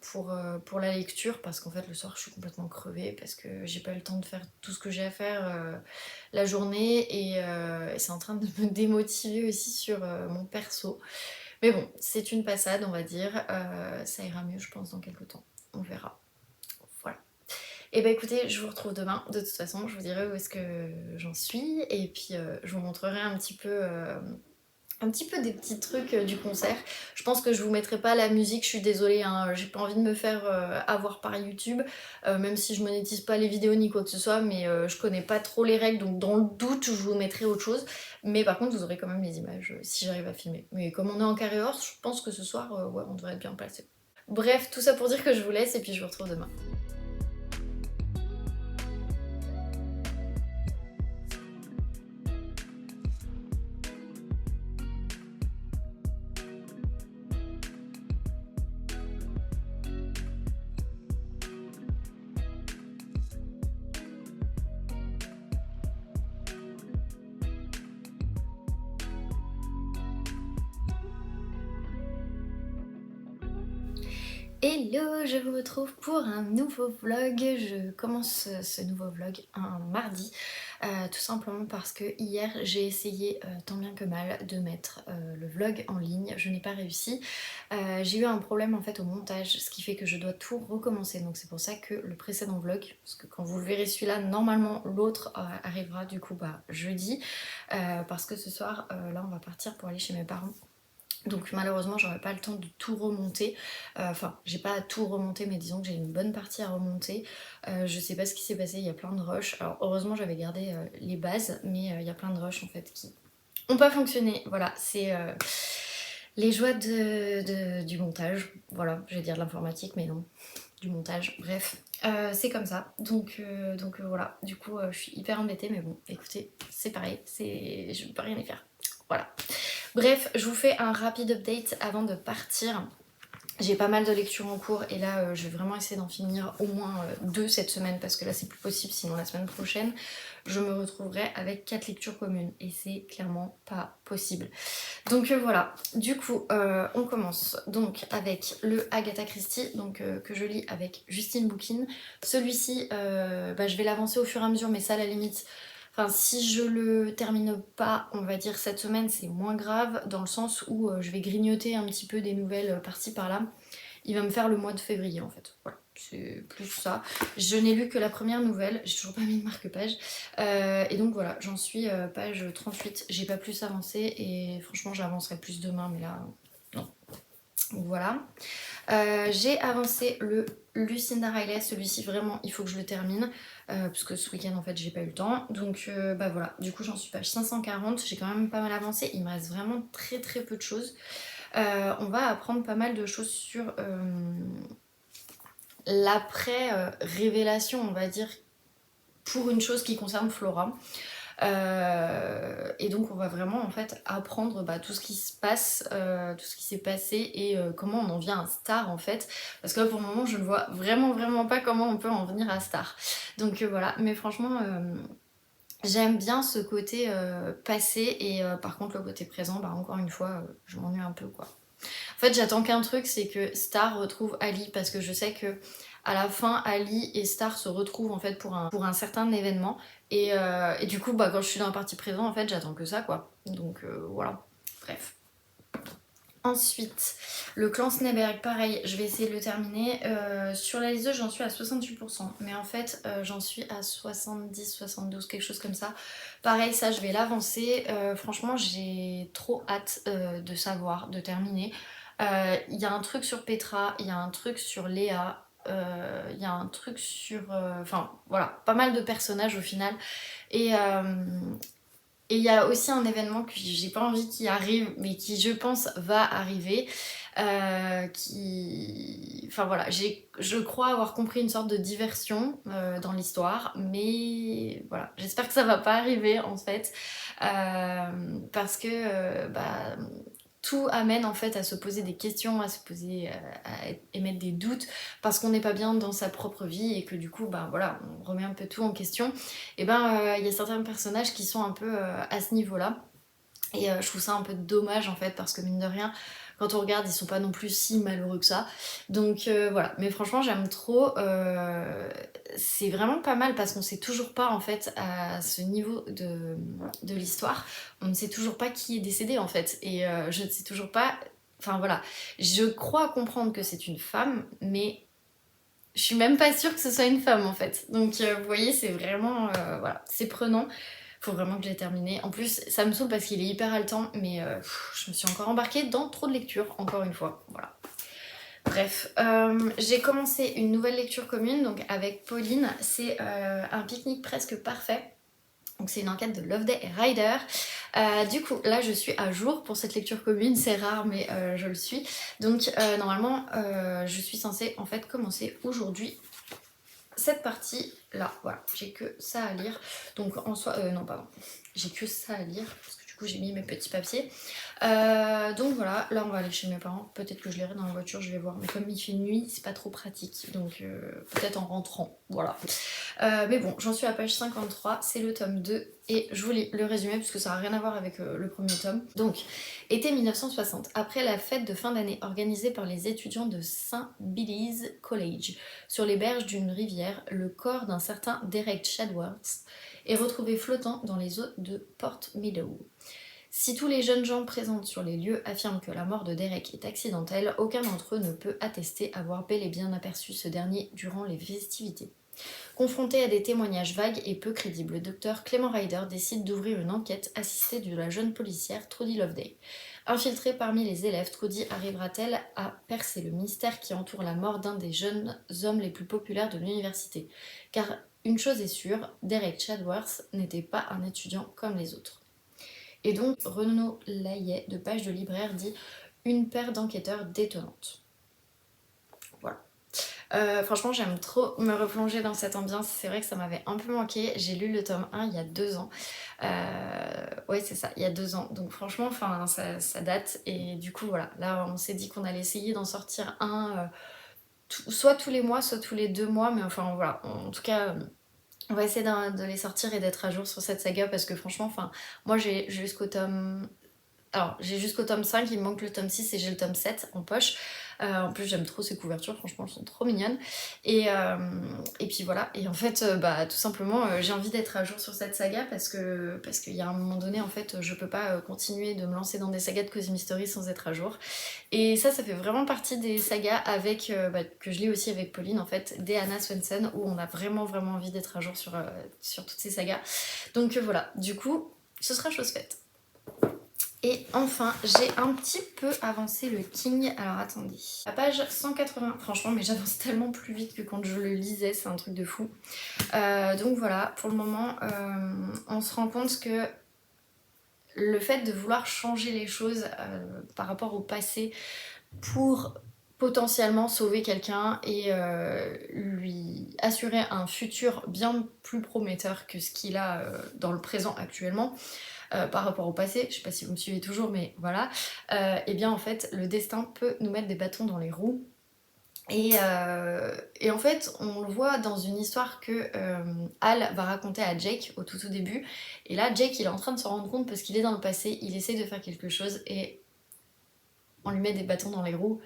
pour la lecture, parce qu'en fait le soir je suis complètement crevée parce que j'ai pas eu le temps de faire tout ce que j'ai à faire la journée et c'est en train de me démotiver aussi sur mon perso. Mais bon, c'est une passade, on va dire. Ça ira mieux, je pense, dans quelques temps. On verra. Voilà. Et bah écoutez, je vous retrouve demain. De toute façon, je vous dirai où est-ce que j'en suis. Et puis, je vous montrerai un petit peu des petits trucs du concert. Je pense que je vous mettrai pas la musique, je suis désolée, hein, j'ai pas envie de me faire avoir par YouTube, même si je monétise pas les vidéos ni quoi que ce soit, mais je connais pas trop les règles, donc dans le doute, je vous mettrai autre chose. Mais par contre, vous aurez quand même les images si j'arrive à filmer. Mais comme on est en carré horse, je pense que ce soir, ouais, on devrait être bien placé. Bref, tout ça pour dire que je vous laisse et puis je vous retrouve demain. Hello, je vous retrouve pour un nouveau vlog. Je commence ce nouveau vlog un mardi, tout simplement parce que hier j'ai essayé tant bien que mal de mettre le vlog en ligne. Je n'ai pas réussi. J'ai eu un problème en fait au montage, ce qui fait que je dois tout recommencer. Donc c'est pour ça que le précédent vlog, parce que quand vous le verrez celui-là, normalement l'autre arrivera du coup jeudi, parce que ce soir là on va partir pour aller chez mes parents. Donc malheureusement j'aurai pas le temps de tout remonter, enfin j'ai pas tout remonté mais disons que j'ai une bonne partie à remonter. Je sais pas ce qui s'est passé, il y a plein de rushs. Alors heureusement j'avais gardé les bases mais il y a plein de rushs en fait qui ont pas fonctionné. Voilà, c'est les joies du montage. Voilà, je vais dire de l'informatique mais non, du montage, bref. C'est comme ça, donc voilà, du coup je suis hyper embêtée mais bon écoutez, c'est pareil, je peux rien y faire. Voilà. Bref, je vous fais un rapide update avant de partir. J'ai pas mal de lectures en cours et là je vais vraiment essayer d'en finir au moins 2 cette semaine parce que là c'est plus possible, sinon la semaine prochaine je me retrouverai avec 4 lectures communes et c'est clairement pas possible. Donc voilà, du coup on commence donc avec le Agatha Christie donc, que je lis avec Justine Bouquin. Celui-ci je vais l'avancer au fur et à mesure mais ça à la limite... Enfin, si je le termine pas, on va dire cette semaine, c'est moins grave, dans le sens où je vais grignoter un petit peu des nouvelles par-ci par-là. Il va me faire le mois de février en fait. Voilà, c'est plus ça. Je n'ai lu que la première nouvelle, j'ai toujours pas mis de marque-page. Et donc voilà, j'en suis page 38. J'ai pas plus avancé et franchement, j'avancerai plus demain, mais là, non. Donc voilà. J'ai avancé le Lucinda Riley, celui-ci vraiment il faut que je le termine parce que ce week-end en fait j'ai pas eu le temps, donc voilà, du coup j'en suis page 540, j'ai quand même pas mal avancé, il me reste vraiment très très peu de choses. On va apprendre pas mal de choses sur l'après révélation on va dire pour une chose qui concerne Flora. Et donc on va vraiment en fait apprendre tout ce qui se passe, tout ce qui s'est passé et comment on en vient à Star en fait, parce que là pour le moment je ne vois vraiment pas comment on peut en venir à Star. Donc voilà, mais franchement j'aime bien ce côté passé et par contre le côté présent, encore une fois je m'ennuie un peu quoi. En fait j'attends qu'un truc, c'est que Star retrouve Ali, parce que je sais que à la fin Ali et Star se retrouvent en fait pour un certain événement et du coup quand je suis dans la partie présent en fait j'attends que ça quoi, donc voilà, bref. Ensuite, le clan Sneberg, pareil, je vais essayer de le terminer. Sur la liseuse, j'en suis à 68%, mais en fait, j'en suis à 70, 72, quelque chose comme ça. Pareil, ça, je vais l'avancer. Franchement, j'ai trop hâte de savoir, de terminer. Il y a un truc sur Petra, il y a un truc sur Léa, il y a un truc sur... Enfin, voilà, pas mal de personnages au final. Et il y a aussi un événement que j'ai pas envie qu'il arrive, mais qui je pense va arriver. Enfin voilà, je crois avoir compris une sorte de diversion dans l'histoire, mais voilà, j'espère que ça va pas arriver en fait, parce que tout amène en fait à se poser des questions, à se poser, à émettre des doutes, parce qu'on n'est pas bien dans sa propre vie et que du coup, voilà, on remet un peu tout en question. Et il y a certains personnages qui sont un peu à ce niveau-là. Et je trouve ça un peu dommage en fait, parce que mine de rien, quand on regarde, ils sont pas non plus si malheureux que ça. Donc voilà, mais franchement j'aime trop, c'est vraiment pas mal parce qu'on sait toujours pas en fait à ce niveau de l'histoire, on ne sait toujours pas qui est décédé en fait, et je ne sais toujours pas, enfin voilà, je crois comprendre que c'est une femme, mais je suis même pas sûre que ce soit une femme en fait. Donc vous voyez, c'est vraiment, voilà, c'est prenant. Faut vraiment que je l'ai terminé. En plus, ça me saoule parce qu'il est hyper haletant, mais je me suis encore embarquée dans trop de lectures, encore une fois. Voilà. Bref, j'ai commencé une nouvelle lecture commune, donc avec Pauline. C'est un pique-nique presque parfait. Donc c'est une enquête de Loveday et Ryder. Du coup, là je suis à jour pour cette lecture commune, c'est rare mais je le suis. Donc normalement, je suis censée en fait commencer aujourd'hui cette partie là. Voilà, j'ai que ça à lire. Donc en soi, non pardon, j'ai que ça à lire parce que du coup j'ai mis mes petits papiers. Donc voilà, là on va aller chez mes parents. Peut-être que je lirai dans la voiture, je vais voir. Mais comme il fait nuit, c'est pas trop pratique. Donc peut-être en rentrant, voilà. Mais bon, j'en suis à page 53, c'est le tome 2. Et je vous lis le résumé parce que ça n'a rien à voir avec le premier tome. Donc, été 1960, après la fête de fin d'année organisée par les étudiants de St. Billy's College, sur les berges d'une rivière, le corps d'un certain Derek Chadworth est retrouvé flottant dans les eaux de Port Meadow. Si tous les jeunes gens présents sur les lieux affirment que la mort de Derek est accidentelle, aucun d'entre eux ne peut attester avoir bel et bien aperçu ce dernier durant les festivités. Confronté à des témoignages vagues et peu crédibles, le docteur Clement Ryder décide d'ouvrir une enquête assistée de la jeune policière Trudy Loveday. Infiltrée parmi les élèves, Trudy arrivera-t-elle à percer le mystère qui entoure la mort d'un des jeunes hommes les plus populaires de l'université? Car une chose est sûre, Derek Chadworth n'était pas un étudiant comme les autres. Et donc Renaud Laillet de Page de Libraire dit « Une paire d'enquêteurs détonnante ». Voilà. Franchement j'aime trop me replonger dans cette ambiance, c'est vrai que ça m'avait un peu manqué, j'ai lu le tome 1 il y a 2 ans, ouais c'est ça, il y a 2 ans, donc franchement enfin, ça date, et du coup voilà, là on s'est dit qu'on allait essayer d'en sortir un, soit tous les mois, soit tous les 2 mois, mais enfin voilà, en tout cas on va essayer de les sortir et d'être à jour sur cette saga parce que franchement, enfin, moi j'ai jusqu'au tome... Alors, j'ai jusqu'au tome 5, il me manque le tome 6 et j'ai le tome 7 en poche. En plus, j'aime trop ces couvertures, franchement, elles sont trop mignonnes. Et puis voilà, et en fait, bah, tout simplement, j'ai envie d'être à jour sur cette saga parce qu'il y a un moment donné, en fait, je peux pas continuer de me lancer dans des sagas de Cozy Mystery sans être à jour. Et ça fait vraiment partie des sagas avec, que je lis aussi avec Pauline, en fait, des Anna Swenson, où on a vraiment envie d'être à jour sur toutes ces sagas. Donc voilà, du coup, ce sera chose faite. Et enfin, j'ai un petit peu avancé le King. Alors attendez. À page 180, franchement, mais j'avance tellement plus vite que quand je le lisais, c'est un truc de fou. Donc voilà, pour le moment, on se rend compte que le fait de vouloir changer les choses par rapport au passé pour potentiellement sauver quelqu'un et lui assurer un futur bien plus prometteur que ce qu'il a dans le présent actuellement, par rapport au passé, je sais pas si vous me suivez toujours, mais voilà, et bien en fait, le destin peut nous mettre des bâtons dans les roues. Et en fait, on le voit dans une histoire que Hal va raconter à Jake au tout début. Et là, Jake, il est en train de se rendre compte parce qu'il est dans le passé, il essaie de faire quelque chose et on lui met des bâtons dans les roues.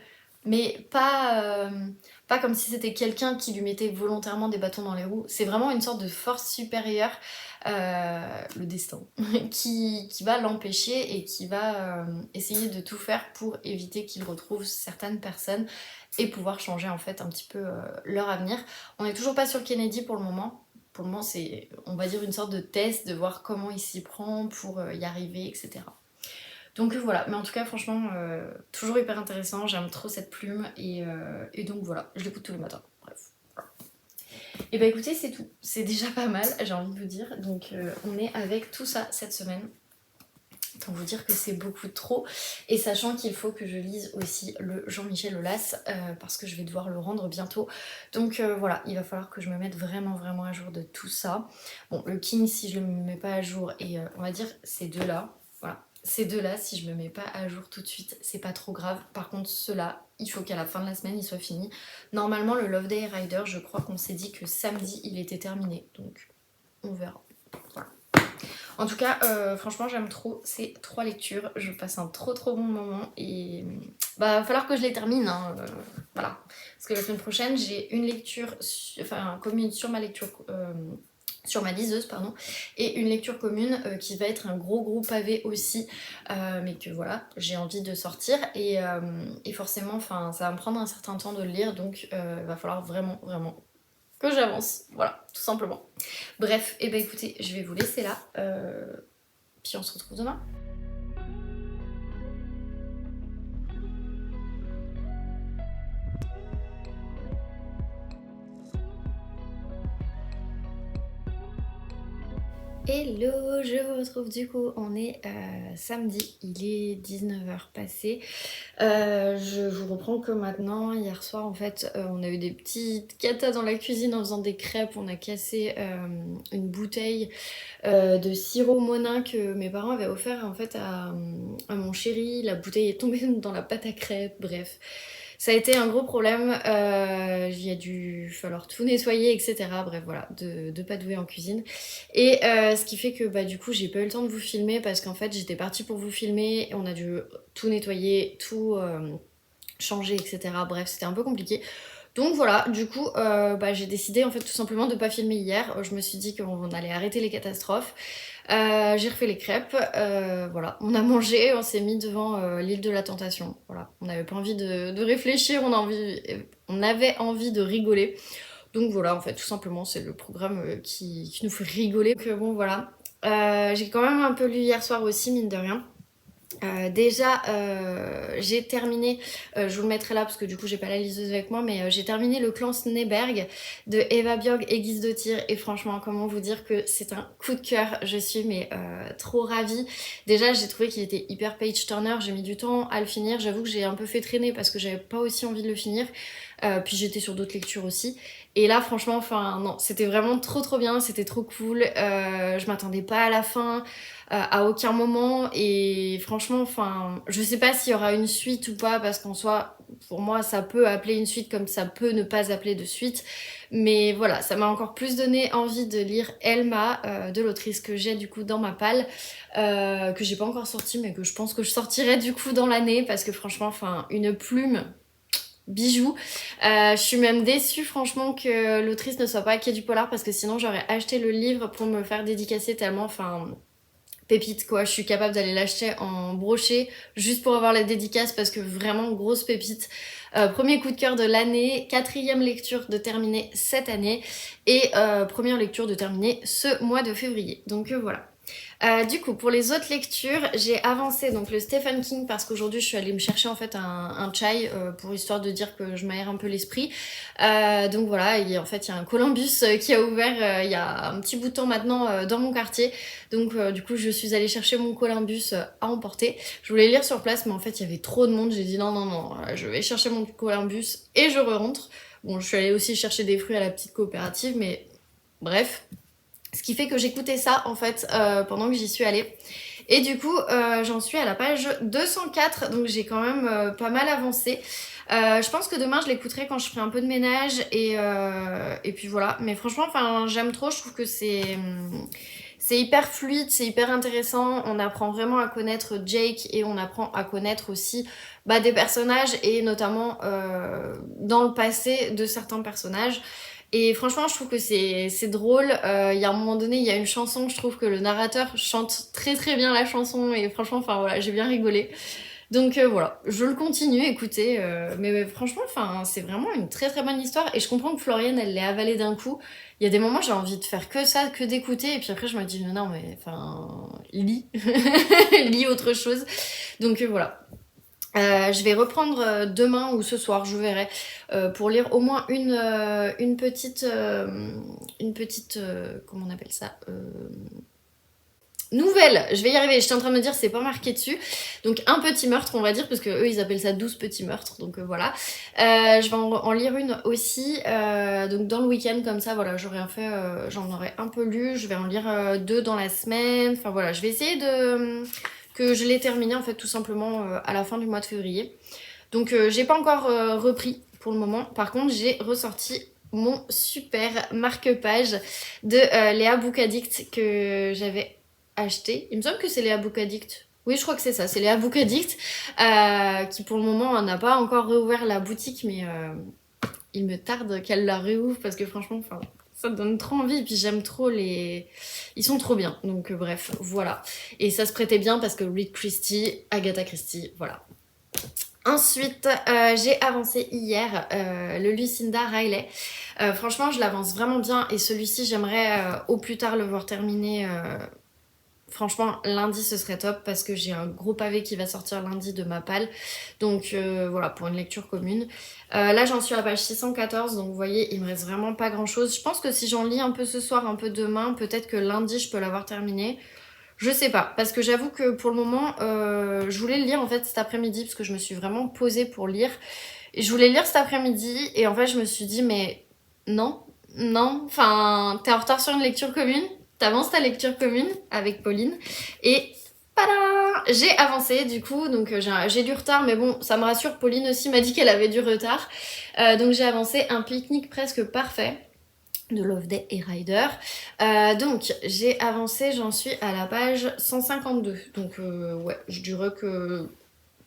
Mais pas comme si c'était quelqu'un qui lui mettait volontairement des bâtons dans les roues. C'est vraiment une sorte de force supérieure, le destin, qui va l'empêcher et qui va essayer de tout faire pour éviter qu'il retrouve certaines personnes et pouvoir changer en fait un petit peu leur avenir. On n'est toujours pas sur Kennedy pour le moment. Pour le moment, c'est, on va dire, une sorte de test de voir comment il s'y prend pour y arriver, etc. Donc voilà, mais en tout cas franchement, toujours hyper intéressant, j'aime trop cette plume et donc voilà, je l'écoute tous les matins, bref. Et bah écoutez, c'est tout, c'est déjà pas mal, j'ai envie de vous dire, donc on est avec tout ça cette semaine. Autant vous dire que c'est beaucoup trop, et sachant qu'il faut que je lise aussi le Jean-Michel Aulas, parce que je vais devoir le rendre bientôt. Donc voilà, il va falloir que je me mette vraiment à jour de tout ça. Bon, le King, si je le mets pas à jour, et on va dire ces deux-là, voilà. Ces deux-là, si je me mets pas à jour tout de suite, c'est pas trop grave. Par contre, ceux-là, il faut qu'à la fin de la semaine, ils soient finis. Normalement, le Loveday Rider, je crois qu'on s'est dit que samedi, il était terminé. Donc, on verra. Voilà. En tout cas, franchement, j'aime trop ces 3 lectures. Je passe un trop bon moment et bah, va falloir que je les termine, hein, voilà. Parce que la semaine prochaine, j'ai une lecture, commune sur ma lecture, sur ma liseuse, pardon, et une lecture commune qui va être un gros pavé aussi, mais que voilà, j'ai envie de sortir et forcément, enfin, ça va me prendre un certain temps de le lire, donc va falloir vraiment que j'avance, voilà, tout simplement. Bref, et ben écoutez, je vais vous laisser là, puis on se retrouve demain. Hello, je vous retrouve du coup, on est samedi, il est 19h passé. Je vous reprends que maintenant. Hier soir en fait on a eu des petites catas dans la cuisine en faisant des crêpes, on a cassé une bouteille de sirop Monin que mes parents avaient offert en fait à mon chéri. La bouteille est tombée dans la pâte à crêpes, bref. Ça a été un gros problème, il a dû falloir tout nettoyer, etc. Bref, voilà, de pas douer en cuisine. Et ce qui fait que bah, du coup, j'ai pas eu le temps de vous filmer parce qu'en fait, j'étais partie pour vous filmer et on a dû tout nettoyer, tout changer, etc. Bref, c'était un peu compliqué. Donc voilà, du coup, bah, j'ai décidé en fait tout simplement de pas filmer hier. Je me suis dit qu'on allait arrêter les catastrophes. J'ai refait les crêpes, voilà. On a mangé, on s'est mis devant l'île de la Tentation. Voilà, on n'avait pas envie de réfléchir, on avait envie de rigoler. Donc voilà, en fait, tout simplement, c'est le programme qui nous fait rigoler. Donc bon, voilà. J'ai quand même un peu lu hier soir aussi, mine de rien. Déjà j'ai terminé, je vous le mettrai là parce que du coup j'ai pas la liseuse avec moi, mais j'ai terminé le clan Sneberg de Eva Björg et Guise et franchement comment vous dire que c'est un coup de cœur, je suis mais trop ravie. Déjà j'ai trouvé qu'il était hyper page turner, j'ai mis du temps à le finir, j'avoue que j'ai un peu fait traîner parce que j'avais pas aussi envie de le finir, puis j'étais sur d'autres lectures aussi. Et là franchement, enfin non, c'était vraiment trop bien, c'était trop cool, je m'attendais pas à la fin, à aucun moment, et franchement, enfin, je sais pas s'il y aura une suite ou pas, parce qu'en soi, pour moi, ça peut appeler une suite comme ça peut ne pas appeler de suite, mais voilà, ça m'a encore plus donné envie de lire Elma, de l'autrice que j'ai du coup dans ma palle, que j'ai pas encore sorti, mais que je pense que je sortirai du coup dans l'année, parce que franchement, enfin, une plume bijou. Je suis même déçue franchement que l'autrice ne soit pas Quai du Polar parce que sinon j'aurais acheté le livre pour me faire dédicacer tellement, enfin, pépite quoi, je suis capable d'aller l'acheter en brochet juste pour avoir la dédicace parce que vraiment grosse pépite. Premier coup de cœur de l'année, 4e lecture de terminer cette année et première lecture de terminer ce mois de février. Donc voilà. Du coup, pour les autres lectures, j'ai avancé donc le Stephen King parce qu'aujourd'hui je suis allée me chercher en fait un chai pour histoire de dire que je m'aère un peu l'esprit. Donc voilà, en fait il y a un Columbus qui a ouvert il y a un petit bout de temps maintenant dans mon quartier. Donc du coup je suis allée chercher mon Columbus à emporter. Je voulais lire sur place mais en fait il y avait trop de monde. J'ai dit non, je vais chercher mon Columbus et je rentre. Bon, je suis allée aussi chercher des fruits à la petite coopérative mais bref. Ce qui fait que j'écoutais ça en fait pendant que j'y suis allée. Et du coup j'en suis à la page 204, donc j'ai quand même pas mal avancé. Je pense que demain je l'écouterai quand je ferai un peu de ménage et puis voilà. Mais franchement, enfin j'aime trop, je trouve que c'est hyper fluide, c'est hyper intéressant. On apprend vraiment à connaître Jake et on apprend à connaître aussi bah, des personnages et notamment dans le passé de certains personnages. Et franchement, je trouve que c'est drôle. Il y a un moment donné, il y a une chanson, je trouve que le narrateur chante très bien la chanson et franchement, enfin voilà, j'ai bien rigolé. Donc voilà, je le continue, écoutez, mais franchement, enfin, c'est vraiment une très bonne histoire et je comprends que Floriane, elle l'ait avalée d'un coup. Il y a des moments, j'ai envie de faire que ça, que d'écouter, et puis après, je me dis, non, mais enfin, lis, lis autre chose. Donc voilà. Je vais reprendre demain ou ce soir, je verrai, pour lire au moins une petite, comment on appelle ça, nouvelle. Je vais y arriver, j'étais en train de me dire c'est pas marqué dessus, donc un petit meurtre on va dire, parce que eux ils appellent ça 12 petits meurtres, donc voilà. Je vais en lire une aussi, donc dans le week-end comme ça, voilà, j'aurais fait, j'en aurais un peu lu, je vais en lire 2 dans la semaine, enfin voilà, je vais essayer que je l'ai terminé en fait tout simplement à la fin du mois de février. Donc j'ai pas encore repris pour le moment. Par contre j'ai ressorti mon super marque-page de Léa Book Addict que j'avais acheté. Il me semble que c'est Léa Book Addict. Oui, je crois que c'est ça, c'est Léa Book Addict, qui pour le moment n'a pas encore réouvert la boutique, mais il me tarde qu'elle la réouvre parce que franchement, enfin, ça me donne trop envie. Et puis j'aime trop les... Ils sont trop bien. Donc bref, voilà. Et ça se prêtait bien parce que Reed Christie, Agatha Christie, voilà. Ensuite, j'ai avancé hier le Lucinda Riley. Franchement, je l'avance vraiment bien et celui-ci, j'aimerais au plus tard le voir terminé. Franchement, lundi, ce serait top parce que j'ai un gros pavé qui va sortir lundi de ma palle. Donc voilà, pour une lecture commune. Là, j'en suis à la page 614, donc vous voyez, il me reste vraiment pas grand-chose. Je pense que si j'en lis un peu ce soir, un peu demain, peut-être que lundi, je peux l'avoir terminé. Je sais pas, parce que j'avoue que pour le moment, je voulais le lire en fait cet après-midi, parce que je me suis vraiment posée pour lire. Et je voulais le lire cet après-midi, et en fait je me suis dit, mais non, non, enfin, t'es en retard sur une lecture commune, t'avances ta lecture commune avec Pauline, et pada, j'ai avancé du coup, donc j'ai du retard, mais bon, ça me rassure, Pauline aussi m'a dit qu'elle avait du retard. Donc j'ai avancé un pique-nique presque parfait de Loveday et Ryder. Donc j'ai avancé, j'en suis à la page 152. Donc ouais, je dirais que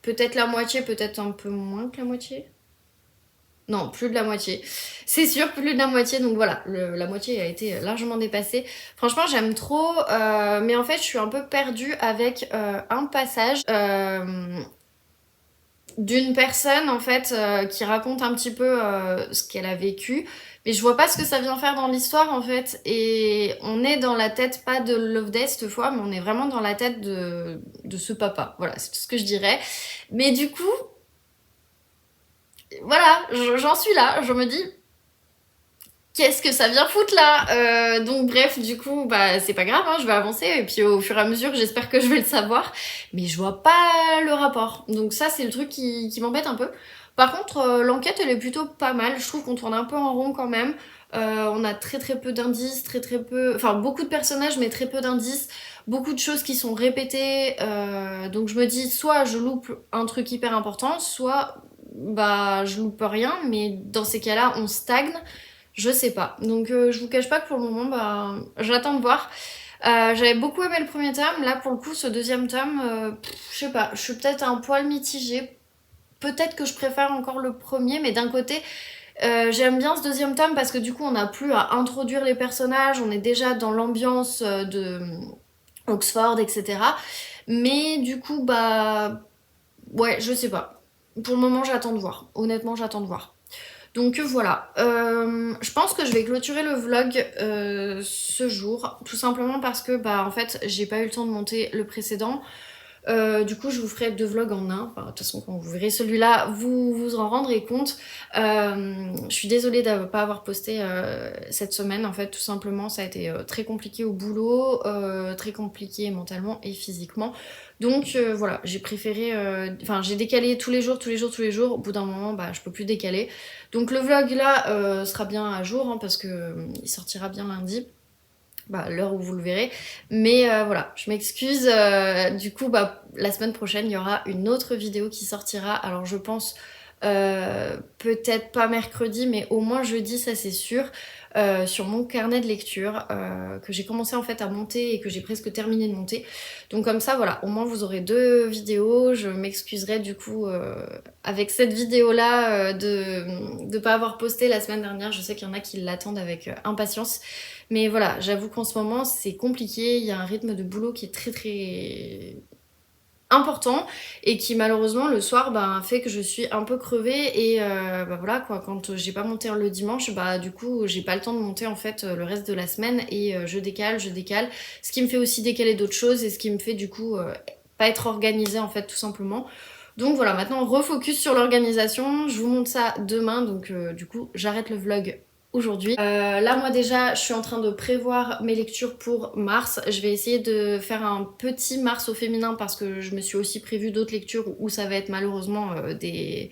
peut-être la moitié, peut-être un peu moins que la moitié. Non, plus de la moitié. C'est sûr, plus de la moitié. Donc voilà, la moitié a été largement dépassée. Franchement, j'aime trop. Mais en fait, je suis un peu perdue avec un passage d'une personne en fait qui raconte un petit peu ce qu'elle a vécu, mais je vois pas ce que ça vient faire dans l'histoire en fait, et on est dans la tête pas de Loveday cette fois, mais on est vraiment dans la tête de ce papa, voilà, c'est tout ce que je dirais. Mais du coup, voilà, j'en suis là, je me dis qu'est-ce que ça vient foutre là, donc bref, du coup, bah c'est pas grave, hein, je vais avancer et puis au fur et à mesure, j'espère que je vais le savoir, mais je vois pas le rapport. Donc ça, c'est le truc qui m'embête un peu. Par contre, l'enquête, elle est plutôt pas mal. Je trouve qu'on tourne un peu en rond quand même. On a très très peu d'indices, très très peu... Enfin, beaucoup de personnages, mais très peu d'indices. Beaucoup de choses qui sont répétées. Donc je me dis, soit je loupe un truc hyper important, soit bah je loupe rien, mais dans ces cas-là, on stagne. Je sais pas. Donc je vous cache pas que pour le moment, bah, j'attends de voir. J'avais beaucoup aimé le premier tome. Là, pour le coup, ce deuxième tome, je sais pas. Je suis peut-être un poil mitigée. Peut-être que je préfère encore le premier, mais d'un côté, j'aime bien ce deuxième tome parce que du coup, on n'a plus à introduire les personnages. On est déjà dans l'ambiance de Oxford, etc. Mais du coup, bah, ouais, je sais pas. Pour le moment, j'attends de voir. Honnêtement, j'attends de voir. Donc voilà, je pense que je vais clôturer le vlog ce jour, tout simplement parce que bah en fait j'ai pas eu le temps de monter le précédent. Du coup je vous ferai 2 vlogs en un, enfin, de toute façon quand vous verrez celui-là vous vous en rendrez compte. Je suis désolée de ne pas avoir posté cette semaine, en fait tout simplement ça a été très compliqué au boulot, très compliqué mentalement et physiquement. Donc voilà, j'ai préféré, enfin j'ai décalé tous les jours, au bout d'un moment bah je peux plus décaler. Donc le vlog là sera bien à jour hein, parce que il sortira bien lundi. Bah, l'heure où vous le verrez, mais voilà, je m'excuse, du coup bah, la semaine prochaine il y aura une autre vidéo qui sortira, alors je pense peut-être pas mercredi mais au moins jeudi, ça c'est sûr, sur mon carnet de lecture que j'ai commencé en fait à monter et que j'ai presque terminé de monter, donc comme ça voilà, au moins vous aurez 2 vidéos. Je m'excuserai du coup avec cette vidéo là de pas avoir posté la semaine dernière, je sais qu'il y en a qui l'attendent avec impatience. Mais voilà, j'avoue qu'en ce moment c'est compliqué, il y a un rythme de boulot qui est très très important et qui malheureusement le soir bah, fait que je suis un peu crevée et bah voilà quoi, quand j'ai pas monté le dimanche, bah du coup j'ai pas le temps de monter en fait le reste de la semaine et je décale, ce qui me fait aussi décaler d'autres choses et ce qui me fait du coup pas être organisée en fait tout simplement. Donc voilà, maintenant on refocus sur l'organisation, je vous montre ça demain, donc du coup j'arrête le vlog aujourd'hui. Là moi déjà je suis en train de prévoir mes lectures pour mars. Je vais essayer de faire un petit mars au féminin parce que je me suis aussi prévu d'autres lectures où ça va être malheureusement des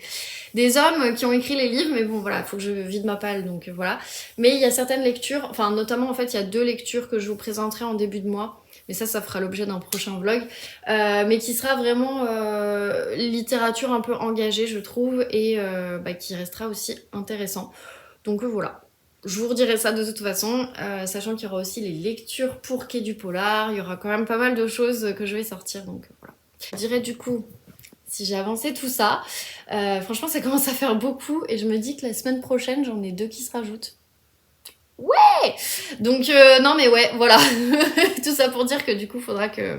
hommes qui ont écrit les livres, mais bon voilà, faut que je vide ma palle, donc voilà. Mais il y a certaines lectures, enfin notamment en fait il y a 2 lectures que je vous présenterai en début de mois, mais ça fera l'objet d'un prochain vlog, mais qui sera vraiment littérature un peu engagée je trouve, et bah, qui restera aussi intéressant. Donc voilà. Je vous redirai ça de toute façon, sachant qu'il y aura aussi les lectures pour Quai du Polar, il y aura quand même pas mal de choses que je vais sortir, donc voilà. Je dirais du coup, si j'ai avancé tout ça, franchement ça commence à faire beaucoup et je me dis que la semaine prochaine j'en ai 2 qui se rajoutent. Ouais. Donc non mais ouais, voilà. Tout ça pour dire que du coup faudra que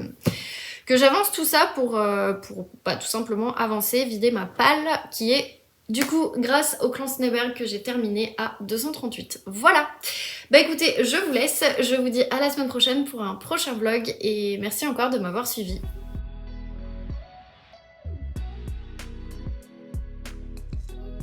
j'avance tout ça pour bah, tout simplement avancer, vider ma palle qui est du coup grâce au clan Sneberg que j'ai terminé à 238. Voilà. Bah écoutez, je vous laisse, je vous dis à la semaine prochaine pour un prochain vlog et merci encore de m'avoir suivi.